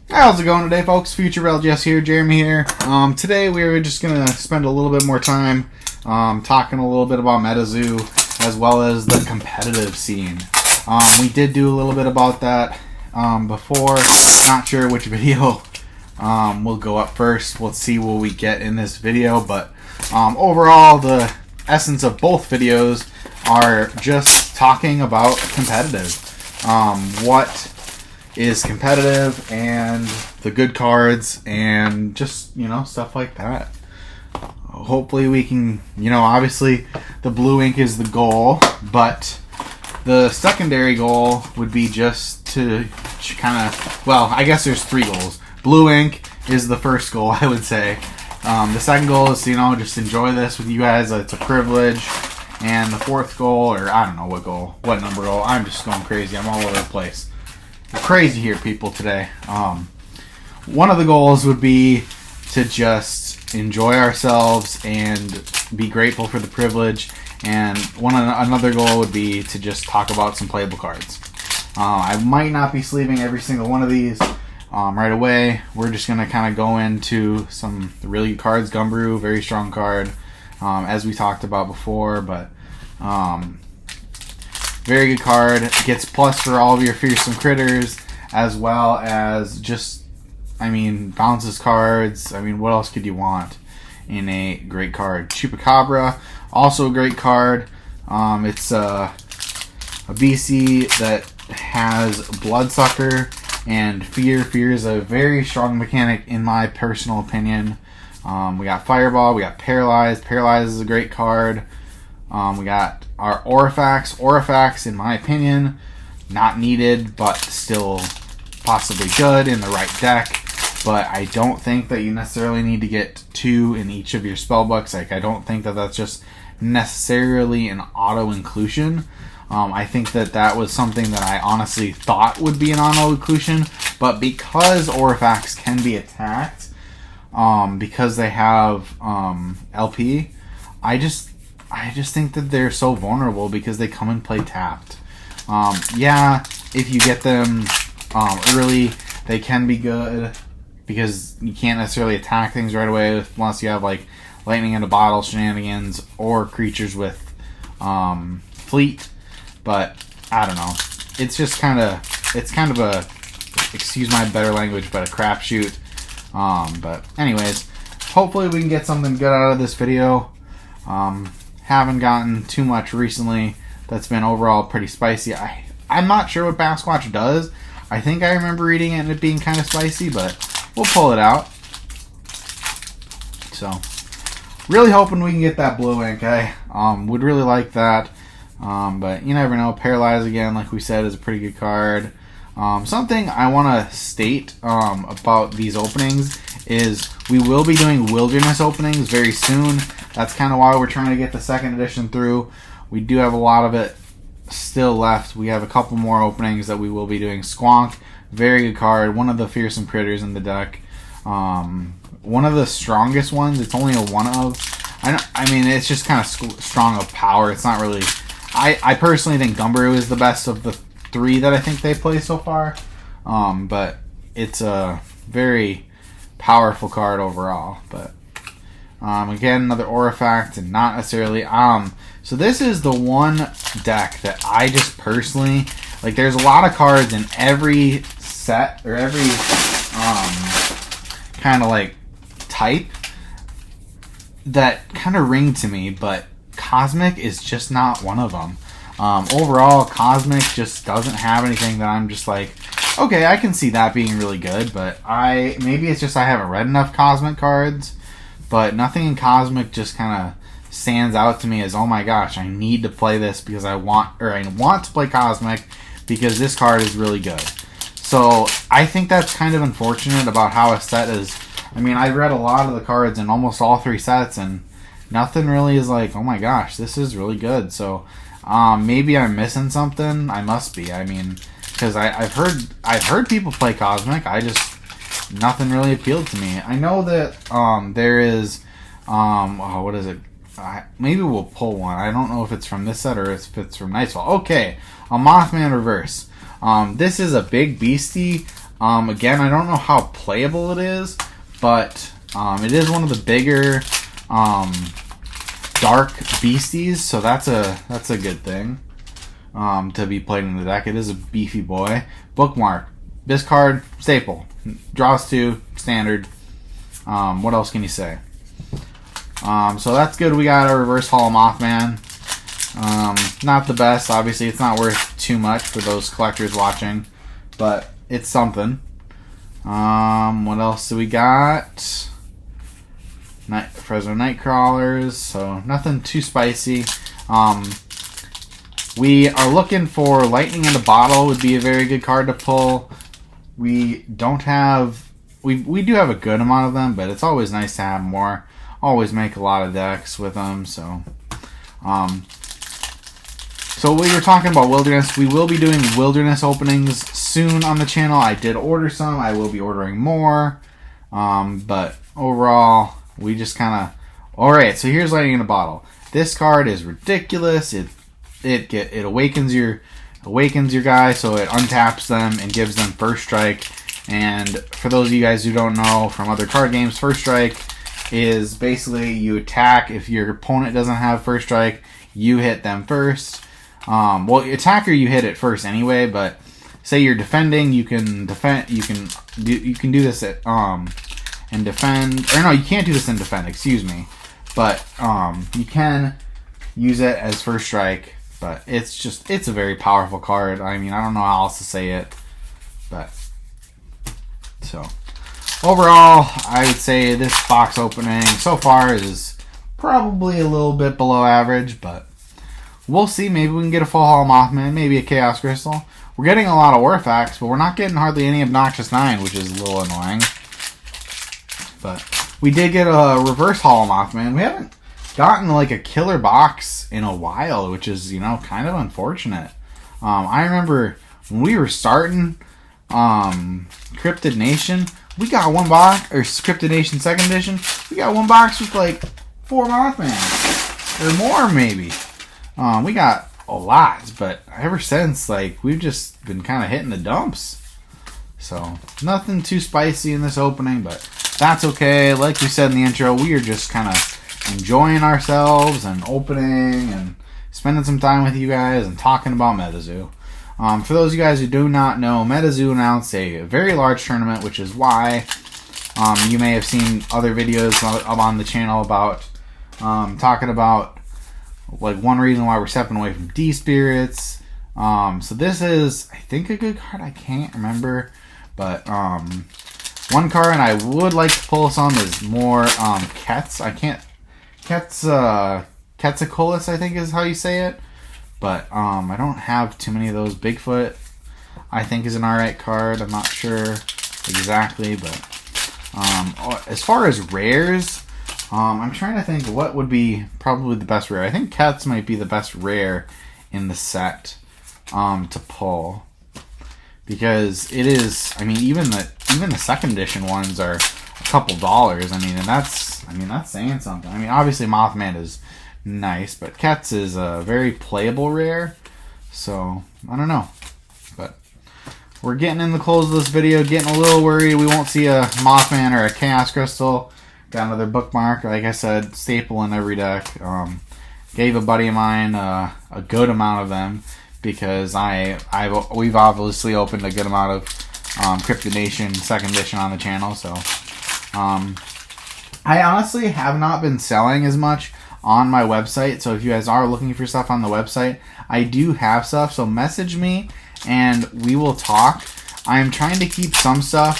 How's it going today, folks? Future LGS here, Jeremy here. Today we're just going to spend a little bit more time talking a little bit about Metazoo as well as the competitive scene. We did do a little bit about that before. Not sure which video will go up first. We'll see what we get in this video, but overall the essence of both videos are just talking about competitive. What is competitive and the good cards and just, stuff like that. Hopefully we can, obviously the blue ink is the goal, but the secondary goal would be just to kind of, I guess there's three goals. Blue ink is the first goal, I would say. The second goal is, just enjoy this with you guys. It's a privilege. And the fourth goal, or I don't know what number goal. I'm just going crazy. I'm all over the place. We're crazy here, people, today. One of the goals would be to just enjoy ourselves and be grateful for the privilege. And another goal would be to just talk about some playable cards. I might not be sleeving every single one of these right away. We're just going to kind of go into some really good cards. Gumbroo, very strong card, as we talked about before, but very good card. Gets plus for all of your fearsome critters, as well as just, bounces cards. What else could you want in a great card? Chupacabra, also a great card. It's a BC that has Bloodsucker and Fear. Fear is a very strong mechanic in my personal opinion. We got Fireball, we got Paralyze. Paralyze is a great card. We got our Orifax. Orifax, in my opinion, not needed, but still possibly good in the right deck. But I don't think that you necessarily need to get two in each of your spellbooks. I don't think that that's just necessarily an auto-inclusion. I think that was something that I honestly thought would be an auto-inclusion, but because Orifax can be attacked, because they have LP, I just think that they're so vulnerable because they come and play tapped. If you get them early, they can be good because you can't necessarily attack things right away unless you have like lightning in a bottle shenanigans or creatures with fleet. But I don't know. It's just kind of a, excuse my better language, but a crapshoot. But anyways, hopefully we can get something good out of this video. Haven't gotten too much recently that's been overall pretty spicy. I'm not sure what Basquatch does. I think I remember reading it and it being kind of spicy, but we'll pull it out. So, really hoping we can get that blue ink. I would really like that. But you never know. Paralyze, again, like we said, is a pretty good card. Something I want to state about these openings is we will be doing Wilderness openings very soon. That's kind of why we're trying to get the second edition through. We do have a lot of it still left. We have a couple more openings that we will be doing. Squonk, very good card. One of the fearsome critters in the deck. One of the strongest ones. It's only a one of. It's just kind of strong of power. It's not really... I personally think Gumbroo is the best of the three that I think they play so far. But it's a very powerful card overall. But again, another Orifax, and not necessarily. So this is the one deck that I just personally like. There's a lot of cards in every set or every kind of like type that kind of ring to me, but Cosmic is just not one of them. Overall, Cosmic just doesn't have anything that I'm just like, okay, I can see that being really good, but maybe it's just I haven't read enough Cosmic cards, but nothing in Cosmic just kind of stands out to me as, oh my gosh, I need to play this because I want to play Cosmic because this card is really good. So I think that's kind of unfortunate about how a set is. I read a lot of the cards in almost all three sets, and nothing really is like, oh my gosh, this is really good. So maybe I'm missing something. I must be. Because I've heard people play Cosmic. Nothing really appealed to me. I know that there is what is it? Maybe we'll pull one. I don't know if it's from this set or if it's from Nightfall. Okay, a Mothman Reverse. This is a big beastie. Again, I don't know how playable it is, but it is one of the bigger dark beasties, so that's a good thing to be played in the deck. It is a beefy boy. Bookmark. This card, staple. Draws 2, standard. What else can you say? So that's good. We got a reverse Holo Mothman. Not the best. Obviously, it's not worth too much for those collectors watching, but it's something. What else do we got? Fresno Nightcrawlers. So nothing too spicy. We are looking for Lightning in a Bottle. Would be a very good card to pull. We don't have. We do have a good amount of them, but it's always nice to have more. Always make a lot of decks with them. So we were talking about Wilderness. We will be doing Wilderness openings soon on the channel. I did order some. I will be ordering more. But overall, we just kind of... Alright, so here's Lightning in a Bottle. This card is ridiculous. It awakens your guy, so it untaps them and gives them first strike. And for those of you guys who don't know from other card games, first strike is basically you attack. If your opponent doesn't have first strike, you hit them first. Well, attacker, you hit it first anyway, but say you're defending, you can defend. You can do this at and defend. Or no, you can't do this and defend. Excuse me, but you can use it as first strike. But it's a very powerful card. I mean, I don't know how else to say it, but so overall, I would say this box opening so far is probably a little bit below average, but we'll see. Maybe we can get a full Holo Mothman, maybe a Chaos Crystal. We're getting a lot of Orphax, but we're not getting hardly any Obnoxious 9, which is a little annoying. But we did get a reverse Holo Mothman. We haven't gotten like a killer box in a while, which is, you know, kind of unfortunate. I remember when we were starting Cryptid Nation, we got one box, or Cryptid Nation 2nd edition, we got one box with like 4 Mothman, or more maybe. We got a lot, but ever since, like, we've just been kind of hitting the dumps. So, nothing too spicy in this opening, but that's okay. Like we said in the intro, we are just kind of enjoying ourselves and opening and spending some time with you guys and talking about Metazoo. For those of you guys who do not know, Metazoo announced a very large tournament, which is why you may have seen other videos up on the channel about talking about like one reason why we're stepping away from D-Spirits. So this is, I think, a good card. I can't remember, but one card I would like to pull some is more Kets. Quetzalcoatlus, I think is how you say it. But I don't have too many of those. Bigfoot, I think, is an alright card. I'm not sure exactly, but as far as rares, I'm trying to think what would be probably the best rare. I think Cats might be the best rare in the set to pull, because it is. I mean, even the 2nd edition ones are a couple dollars. I mean, and that's saying something. I mean, obviously Mothman is nice, but Cats is a very playable rare, so I don't know. But we're getting in the close of this video, getting a little worried we won't see a Mothman or a Chaos Crystal. Got another bookmark, like I said, staple in every deck. Gave a buddy of mine a good amount of them, because we've obviously opened a good amount of Cryptid Nation 2nd edition on the channel, so I honestly have not been selling as much on my website, so if you guys are looking for stuff on the website, I do have stuff, so message me and we will talk. I am trying to keep some stuff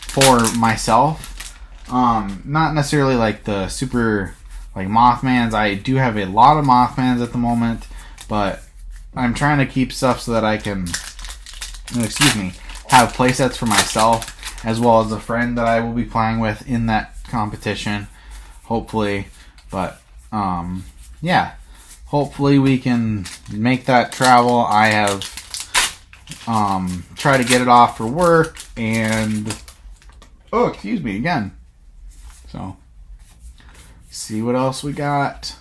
for myself, not necessarily like the super like Mothmans. I do have a lot of Mothmans at the moment, but I'm trying to keep stuff so that I can, have playsets for myself, as well as a friend that I will be playing with in that competition, hopefully. But yeah, hopefully we can make that travel. I have tried to get it off for work, and again. So see what else we got.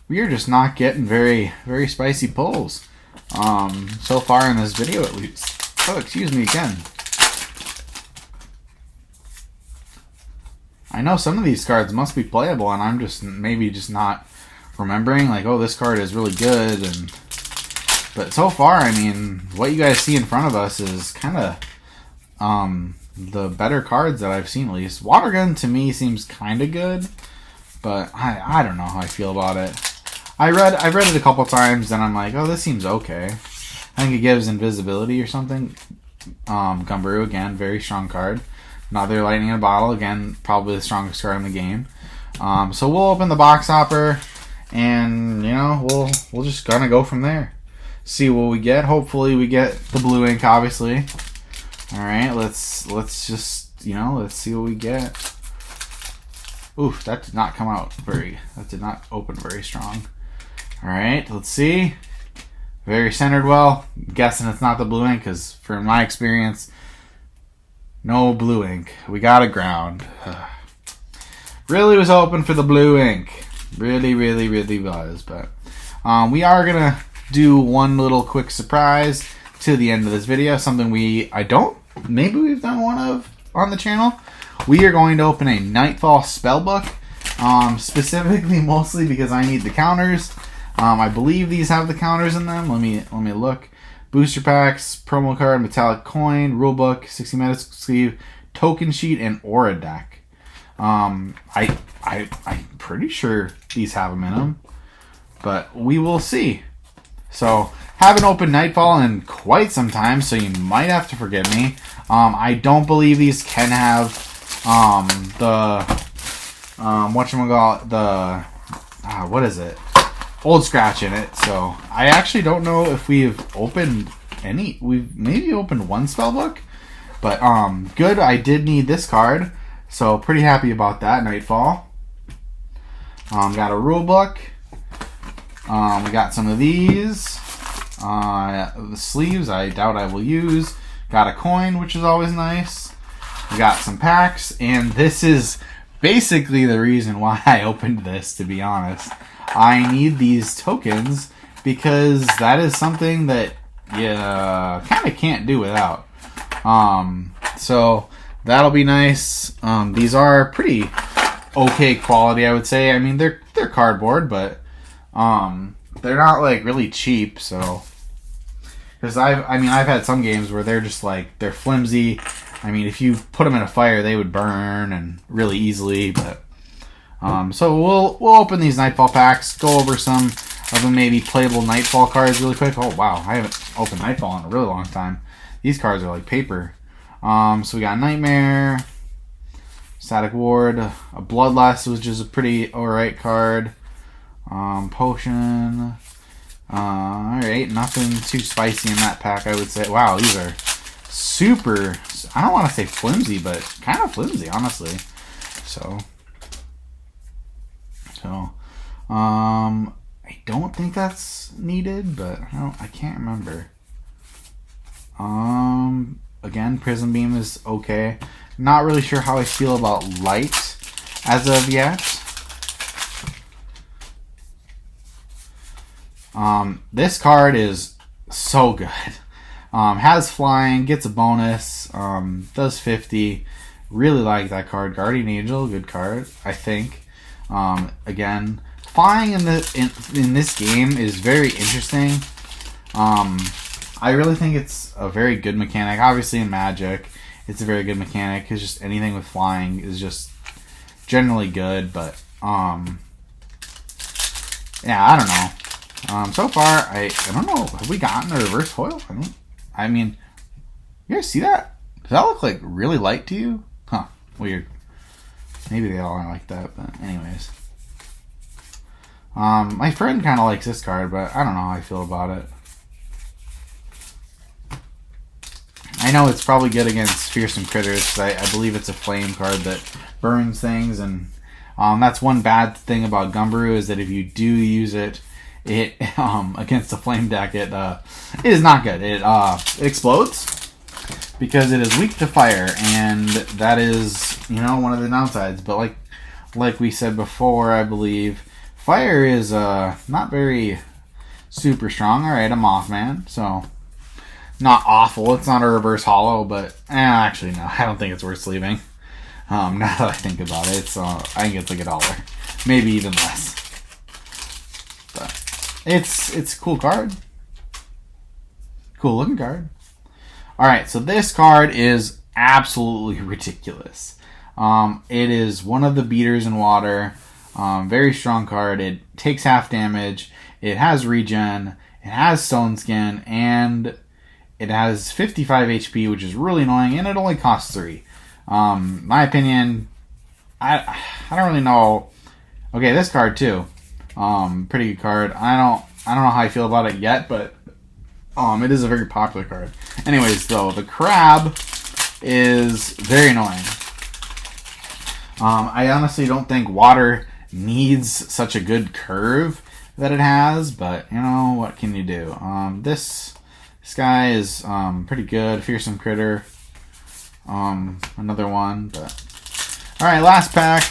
We are just not getting very, very spicy pulls so far in this video, at least. Again. I know some of these cards must be playable, and I'm just maybe just not remembering. Like, oh, this card is really good, but so far, I mean, what you guys see in front of us is kind of the better cards that I've seen, at least. Water Gun to me seems kind of good, but I don't know how I feel about it. I've read it a couple times, and I'm like, oh, this seems okay. I think it gives invisibility or something. Gumberoo, again, very strong card. Another Lightning in a Bottle, again, probably the strongest card in the game. So we'll open the box hopper, and you know, we'll just gonna go from there. See what we get. Hopefully we get the blue ink, obviously. Alright, let's just, you know, let's see what we get. Oof, that did not open very strong. Alright, let's see. Very centered well. I'm guessing it's not the blue ink, because from my experience, no blue ink. We got a ground. Really was hoping for the blue ink. Really was. But we are going to do one little quick surprise to the end of this video. Something maybe we've done one of on the channel. We are going to open a Nightfall spellbook. Specifically, mostly because I need the counters. I believe these have the counters in them. Let me look. Booster packs, promo card, metallic coin, rulebook, 60 meta sleeve, token sheet, and aura deck. I'm pretty sure these have them in them, but we will see. So, haven't opened Nightfall in quite some time, so you might have to forgive me. I don't believe these can have what is it? Old Scratch in it. So I actually don't know if we've opened any. We've maybe opened one spellbook, but good. I did need this card, so pretty happy about that. Nightfall. Got a rule book. We got some of these. The sleeves I doubt I will use. Got a coin, which is always nice. We got some packs, and this is basically the reason why I opened this, to be honest. I need these tokens because that is something that you kind of can't do without. So that'll be nice. These are pretty okay quality, I would say. I mean, they're cardboard, but they're not like really cheap. So because I've had some games where they're just like they're flimsy. I mean, if you put them in a fire, they would burn and really easily. But so we'll open these Nightfall packs, go over some of the maybe playable Nightfall cards really quick. Oh wow, I haven't opened Nightfall in a really long time. These cards are like paper. So we got Nightmare, Static Ward, a Bloodlust, which is a pretty alright card. Potion. Alright, nothing too spicy in that pack, I would say. Wow, these are super, I don't want to say flimsy, but kind of flimsy, honestly. So I don't think that's needed, but I can't remember. Again, Prism Beam is okay. Not really sure how I feel about Light as of yet. This card is so good. Has flying, gets a bonus, does 50. Really like that card. Guardian Angel, good card, I think. Again, flying in this game is very interesting. I really think it's a very good mechanic. Obviously in Magic, it's a very good mechanic because just anything with flying is just generally good. But yeah, I don't know. So far, I don't know. Have we gotten a reverse foil? I mean, you guys see that? Does that look like really light to you? Huh? Weird. Maybe they all are like that, but anyways. My friend kind of likes this card, but I don't know how I feel about it. I know it's probably good against Fearsome Critters, because I believe it's a flame card that burns things, and that's one bad thing about Gumberoo, is that if you do use it against a flame deck, it is not good. It explodes because it is weak to fire, and that is, one of the downsides. But like we said before, I believe fire is not very super strong. All right, a Mothman, so not awful. It's not a reverse hollow, but actually no, I don't think it's worth sleeving. Now that I think about it, so I think it's like $1, maybe even less. But it's a cool card, cool looking card. All right, so this card is absolutely ridiculous. It is one of the beaters in water. Very strong card. It takes half damage. It has regen. It has stone skin, and it has 55 HP, which is really annoying, and it only costs 3. My opinion, I don't really know. Okay, this card too. Pretty good card. I don't know how I feel about it yet, but it is a very popular card. Anyways, though, the crab is very annoying. I honestly don't think water needs such a good curve that it has, but you know, what can you do? This guy is pretty good. Fearsome critter. Another one, but alright, last pack.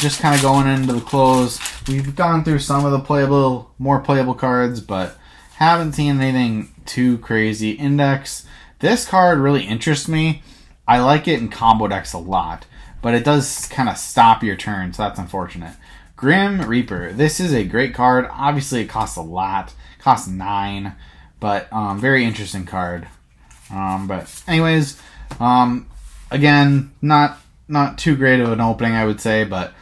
Just kind of going into the close. We've gone through some of the more playable cards, but haven't seen anything too crazy. Index. This card really interests me. I like it in combo decks a lot, but it does kind of stop your turn, so that's unfortunate. Grim Reaper. This is a great card. Obviously, it costs a lot. It costs 9, but very interesting card. But anyways, again, not too great of an opening, I would say, but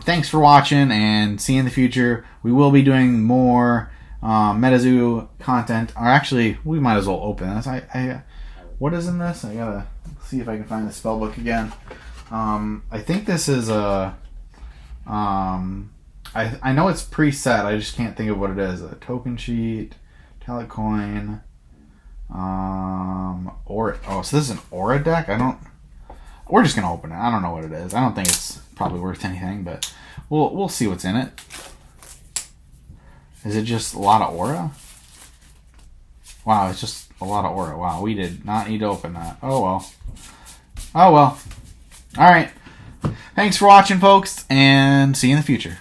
thanks for watching, and see you in the future. We will be doing more Metazoo content. Or actually, we might as well open this. What is in this? I gotta see if I can find the spell book again. I think this is a I know it's preset. I just can't think of what it is. A token sheet, talent coin, or so this is an aura deck. We're just gonna open it. I don't know what it is. I don't think it's probably worth anything, but we'll see what's in it. Is it just a lot of aura? Wow, it's just a lot of aura. Wow, we did not need to open that. Oh well. Oh well. Alright. Thanks for watching, folks, and see you in the future.